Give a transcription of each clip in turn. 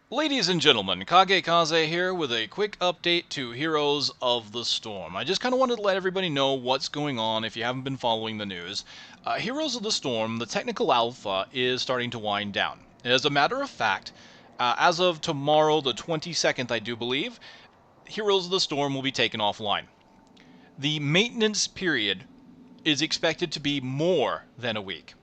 Ladies and gentlemen, KageKaze here with a quick update to Heroes of the Storm. I just kind of wanted to let everybody know what's going on if you haven't been following the news. Heroes of the Storm, the technical alpha, is starting to wind down. As a matter of fact, as of tomorrow, the 22nd, I do believe, Heroes of the Storm will be taken offline. The maintenance period is expected to be more than a week.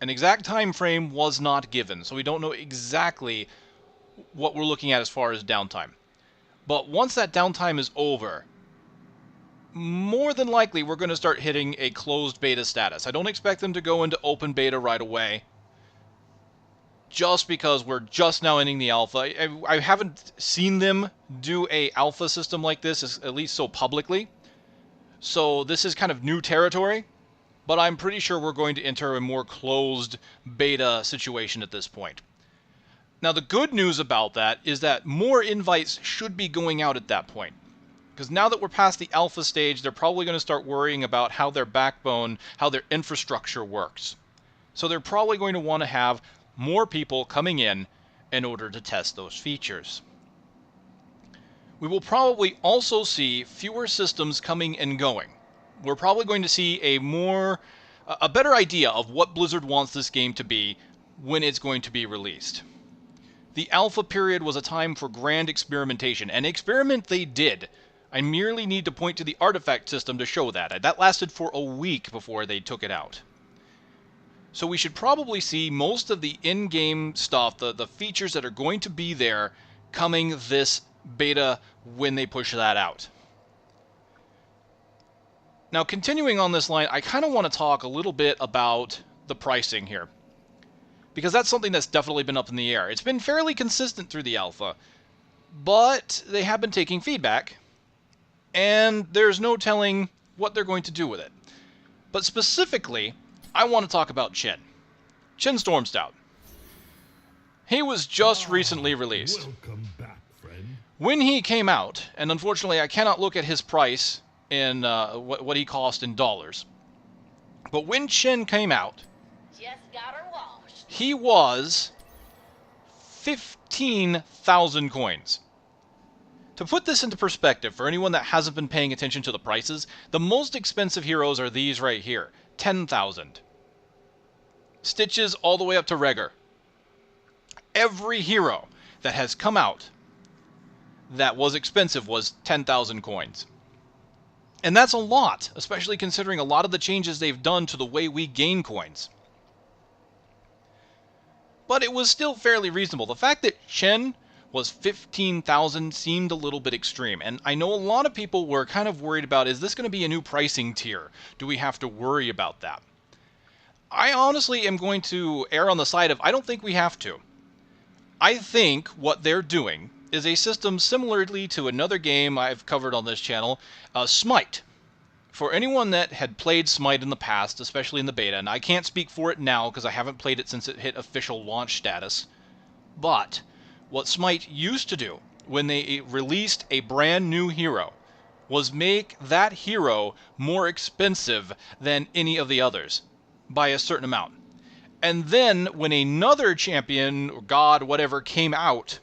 An exact time frame was not given, so we don't know exactly what we're looking at as far as downtime. But once that downtime is over, more than likely we're going to start hitting a closed beta status. I don't expect them to go into open beta right away, just because we're just now ending the alpha. I haven't seen them do a alpha system like this, at least so publicly. So this is kind of new territory, but I'm pretty sure we're going to enter a more closed beta situation at this point. Now, the good news about that is that more invites should be going out at that point. Because now that we're past the alpha stage, they're probably going to start worrying about how their backbone, how their infrastructure works. So they're probably going to want to have more people coming in order to test those features. We will probably also see fewer systems coming and going. We're probably going to see a better idea of what Blizzard wants this game to be when it's going to be released. The alpha period was a time for grand experimentation, and experiment they did. I merely need to point to the artifact system to show that. That lasted for a week before they took it out. So we should probably see most of the in-game stuff, the features that are going to be there, coming this beta when they push that out. Now, continuing on this line, I kind of want to talk a little bit about the pricing here, because that's something that's definitely been up in the air. It's been fairly consistent through the alpha, but they have been taking feedback, and there's no telling what they're going to do with it. But specifically, I want to talk about Chen. Chen Stormstout. He was just recently released. Welcome back, friend. When he came out, and unfortunately I cannot look at his price in what he cost in dollars, but when Chen came out, Just got her washed. he was 15,000 coins. To put this into perspective, for anyone that hasn't been paying attention to the prices, the most expensive heroes are these right here, 10,000. Stitches all the way up to Regger. Every hero that has come out that was expensive was 10,000 coins. And that's a lot, especially considering a lot of the changes they've done to the way we gain coins. But it was still fairly reasonable. The fact that Chen was 15,000 seemed a little bit extreme, and I know a lot of people were kind of worried about, is this going to be a new pricing tier? Do we have to worry about that? I honestly am going to err on the side of, I don't think we have to. I think what they're doing is a system similarly to another game I've covered on this channel, Smite. For anyone that had played Smite in the past, especially in the beta, and I can't speak for it now because I haven't played it since it hit official launch status, but what Smite used to do when they released a brand new hero was make that hero more expensive than any of the others by a certain amount. And then when another champion, or god, whatever, came out,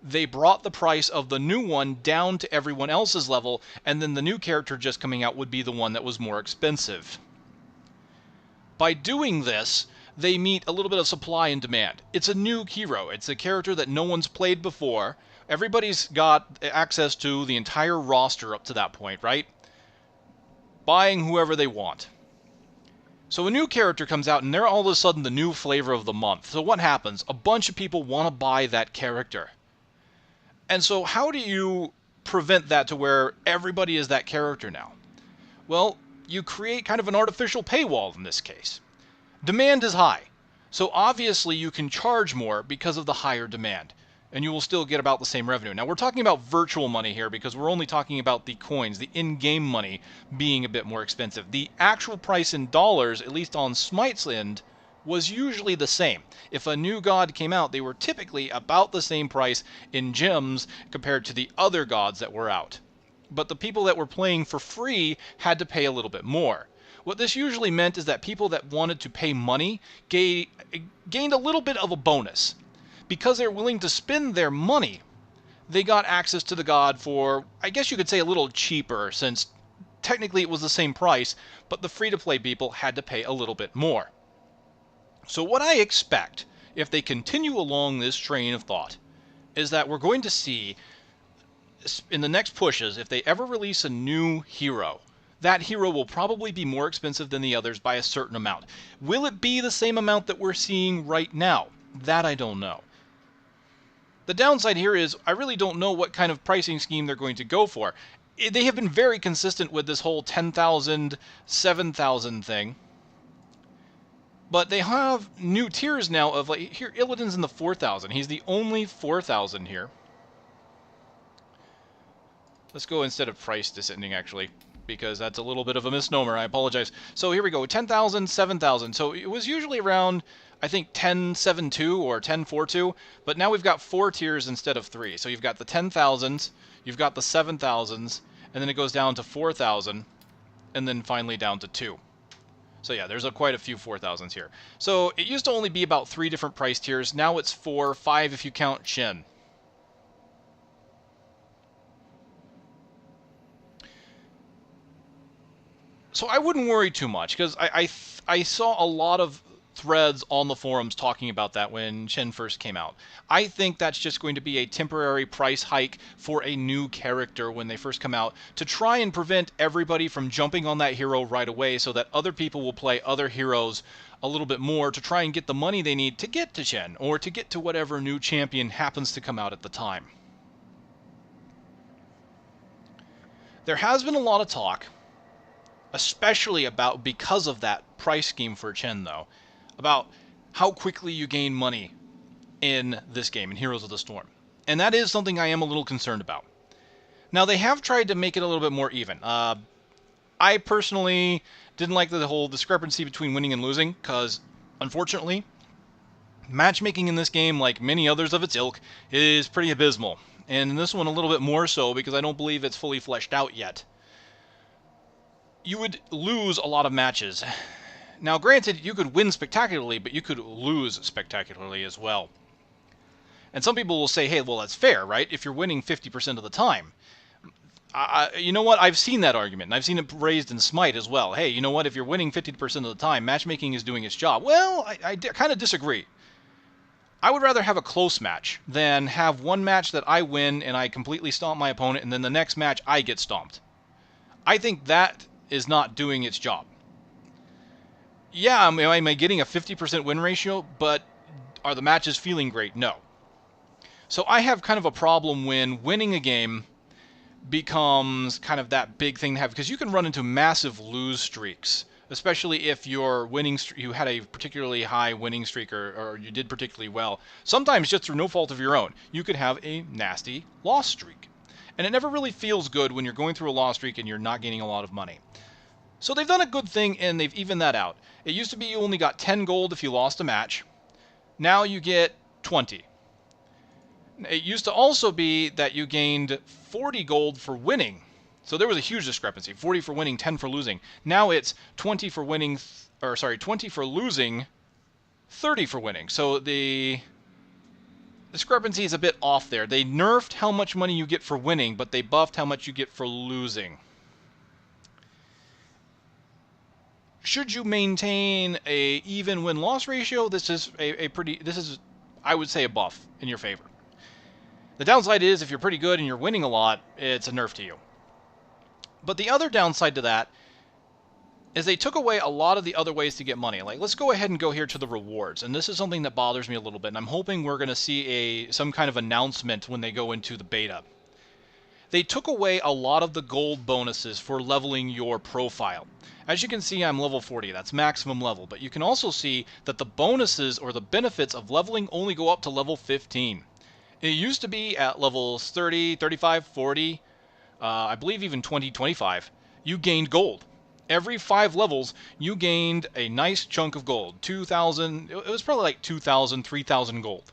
they brought the price of the new one down to everyone else's level, and then the new character just coming out would be the one that was more expensive. By doing this, they meet a little bit of supply and demand. It's a new hero. It's a character that no one's played before. Everybody's got access to the entire roster up to that point, right? Buying whoever they want. So a new character comes out, and they're all of a sudden the new flavor of the month. So what happens? A bunch of people want to buy that character. And so how do you prevent that to where everybody is that character now? Well, you create kind of an artificial paywall in this case. Demand is high, so obviously you can charge more because of the higher demand, and you will still get about the same revenue. Now, we're talking about virtual money here because we're only talking about the coins, the in-game money being a bit more expensive. The actual price in dollars, at least on Smite's end, was usually the same. If a new god came out, they were typically about the same price in gems compared to the other gods that were out. But the people that were playing for free had to pay a little bit more. What this usually meant is that people that wanted to pay money gained a little bit of a bonus, because they're willing to spend their money, they got access to the god for, I guess you could say, a little cheaper, since technically it was the same price, but the free-to-play people had to pay a little bit more. So what I expect, if they continue along this train of thought, is that we're going to see, in the next pushes, if they ever release a new hero, that hero will probably be more expensive than the others by a certain amount. Will it be the same amount that we're seeing right now? That I don't know. The downside here is I really don't know what kind of pricing scheme they're going to go for. They have been very consistent with this whole 10,000, 7,000 thing. But they have new tiers now of, like, here, Illidan's in the 4,000. He's the only 4,000 here. Let's go instead of price descending, actually, because that's a little bit of a misnomer. I apologize. So here we go, 10,000, 7,000. So it was usually around, I think, 10.72 or 10.42, but now we've got 4 tiers instead of 3. So you've got the 10,000s, you've got the 7,000s, and then it goes down to 4,000, and then finally down to 2. So yeah, there's quite a few 4,000s here. So it used to only be about 3 different price tiers. Now it's 4, 5 if you count Shin. So I wouldn't worry too much, because I saw a lot of threads on the forums talking about that when Shen first came out. I think that's just going to be a temporary price hike for a new character when they first come out, to try and prevent everybody from jumping on that hero right away, so that other people will play other heroes a little bit more to try and get the money they need to get to Shen, or to get to whatever new champion happens to come out at the time. There has been a lot of talk, especially because of that price scheme for Chen, though, about how quickly you gain money in this game, in Heroes of the Storm. And that is something I am a little concerned about. Now, they have tried to make it a little bit more even. I personally didn't like the whole discrepancy between winning and losing, because, unfortunately, matchmaking in this game, like many others of its ilk, is pretty abysmal. And in this one, a little bit more so, because I don't believe it's fully fleshed out yet. You would lose a lot of matches. Now, granted, you could win spectacularly, but you could lose spectacularly as well. And some people will say, hey, well, that's fair, right? If you're winning 50% of the time. You know what? I've seen that argument, and I've seen it raised in Smite as well. Hey, you know what? If you're winning 50% of the time, matchmaking is doing its job. Well, I kind of disagree. I would rather have a close match than have one match that I win and I completely stomp my opponent, and then the next match I get stomped. I think that is not doing its job. Yeah, am I getting a 50% win ratio, but are the matches feeling great? No. So I have kind of a problem when winning a game becomes kind of that big thing to have, because you can run into massive lose streaks, especially if your you had a particularly high winning streak, or you did particularly well. Sometimes just through no fault of your own, you could have a nasty loss streak. And it never really feels good when you're going through a loss streak and you're not gaining a lot of money. So they've done a good thing, and they've evened that out. It used to be you only got 10 gold if you lost a match. Now you get 20. It used to also be that you gained 40 gold for winning. So there was a huge discrepancy. 40 for winning, 10 for losing. Now it's 20 for winning, 20 for losing, 30 for winning. So the discrepancy is a bit off there. They nerfed how much money you get for winning, but they buffed how much you get for losing. Should you maintain a even win-loss ratio, this is I would say, a buff in your favor. The downside is, if you're pretty good and you're winning a lot, it's a nerf to you. But the other downside to that is they took away a lot of the other ways to get money. Like, let's go ahead and go here to the rewards. And this is something that bothers me a little bit, and I'm hoping we're going to see some kind of announcement when they go into the beta. They took away a lot of the gold bonuses for leveling your profile. As you can see, I'm level 40. That's maximum level. But you can also see that the bonuses or the benefits of leveling only go up to level 15. It used to be at levels 30, 35, 40, I believe even 20, 25. You gained gold. Every 5 levels, you gained a nice chunk of gold. 2,000, it was probably like 2,000, 3,000 gold.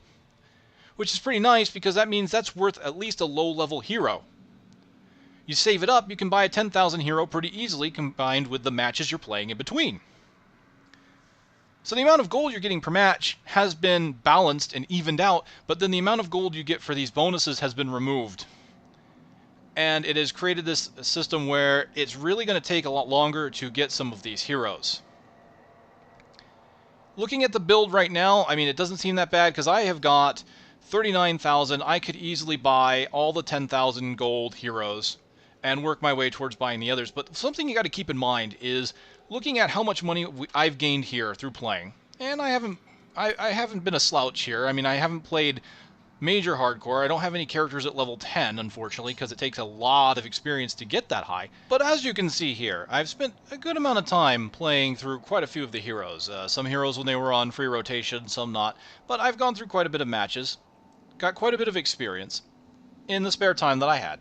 Which is pretty nice, because that means that's worth at least a low-level hero. You save it up, you can buy a 10,000 hero pretty easily, combined with the matches you're playing in between. So the amount of gold you're getting per match has been balanced and evened out, but then the amount of gold you get for these bonuses has been removed. And it has created this system where it's really going to take a lot longer to get some of these heroes. Looking at the build right now, I mean, it doesn't seem that bad because I have got 39,000. I could easily buy all the 10,000 gold heroes and work my way towards buying the others. But something you got to keep in mind is looking at how much money I've gained here through playing. And I haven't been a slouch here. I mean, I haven't played major hardcore. I don't have any characters at level 10, unfortunately, because it takes a lot of experience to get that high. But as you can see here, I've spent a good amount of time playing through quite a few of the heroes. Some heroes when they were on free rotation, some not. But I've gone through quite a bit of matches, got quite a bit of experience in the spare time that I had.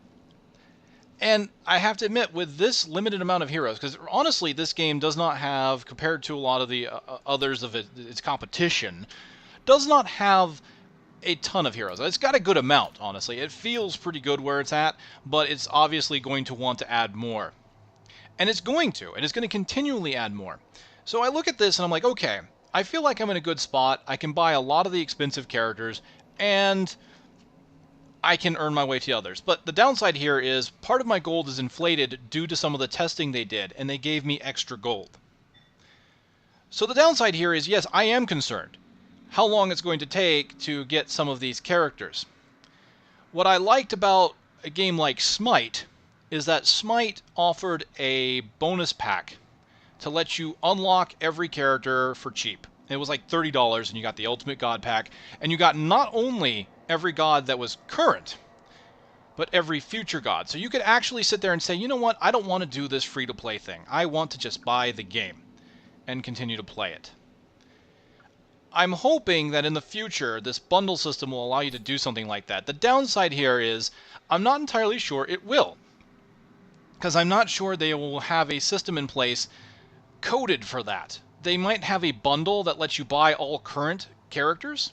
And I have to admit, with this limited amount of heroes, because honestly, this game does not have, compared to a lot of the others of its competition, does not have a ton of heroes. It's got a good amount, honestly. It feels pretty good where it's at, but it's obviously going to want to add more. And it's going to continually add more. So I look at this and I'm like, okay, I feel like I'm in a good spot. I can buy a lot of the expensive characters, and I can earn my way to others. But the downside here is part of my gold is inflated due to some of the testing they did, and they gave me extra gold. So the downside here is, yes, I am concerned how long it's going to take to get some of these characters. What I liked about a game like Smite is that Smite offered a bonus pack to let you unlock every character for cheap. It was like $30, and you got the Ultimate God Pack, and you got not only every god that was current, but every future god. So you could actually sit there and say, you know what, I don't want to do this free-to-play thing. I want to just buy the game and continue to play it. I'm hoping that in the future, this bundle system will allow you to do something like that. The downside here is, I'm not entirely sure it will, because I'm not sure they will have a system in place coded for that. They might have a bundle that lets you buy all current characters,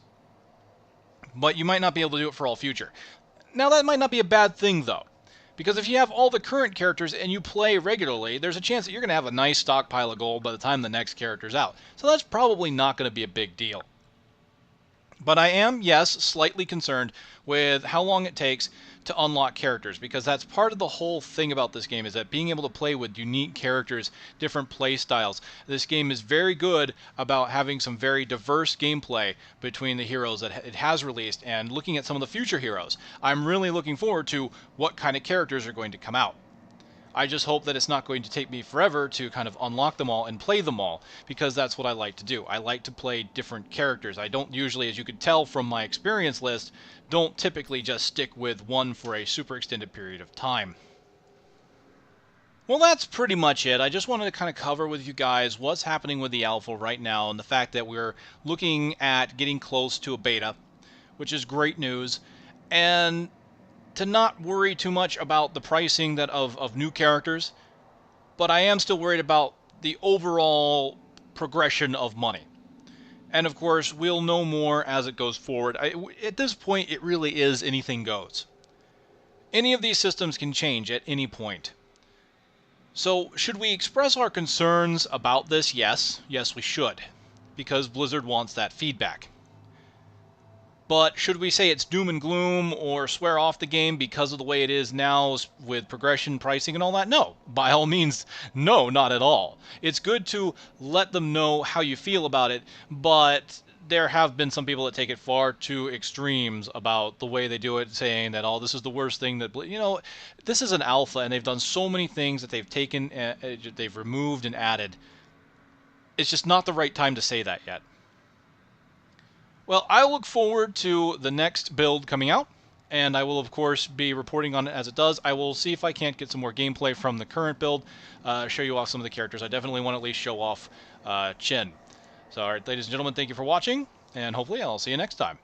but you might not be able to do it for all future. Now, that might not be a bad thing, though, because if you have all the current characters and you play regularly, there's a chance that you're going to have a nice stockpile of gold by the time the next character's out. So that's probably not going to be a big deal. But I am, yes, slightly concerned with how long it takes to unlock characters, because that's part of the whole thing about this game, is that being able to play with unique characters, different play styles. This game is very good about having some very diverse gameplay between the heroes that it has released, and looking at some of the future heroes. I'm really looking forward to what kind of characters are going to come out. I just hope that it's not going to take me forever to kind of unlock them all and play them all, because that's what I like to do. I like to play different characters. I don't usually, as you could tell from my experience list, don't typically just stick with one for a super extended period of time. Well, that's pretty much it. I just wanted to kind of cover with you guys what's happening with the alpha right now, and the fact that we're looking at getting close to a beta, which is great news, and to not worry too much about the pricing of new characters, but I am still worried about the overall progression of money. And of course, we'll know more as it goes forward. At this point, it really is anything goes. Any of these systems can change at any point. So, should we express our concerns about this? Yes. Yes, we should, because Blizzard wants that feedback. But should we say it's doom and gloom or swear off the game because of the way it is now with progression, pricing, and all that? No. By all means, no, not at all. It's good to let them know how you feel about it, but there have been some people that take it far to extremes about the way they do it, saying that, oh, this is the worst thing that... You know, this is an alpha, and they've done so many things that they've taken, they've removed and added. It's just not the right time to say that yet. Well, I look forward to the next build coming out, and I will, of course, be reporting on it as it does. I will see if I can't get some more gameplay from the current build, show you off some of the characters. I definitely want to at least show off Chen. So, all right, ladies and gentlemen, thank you for watching, and hopefully I'll see you next time.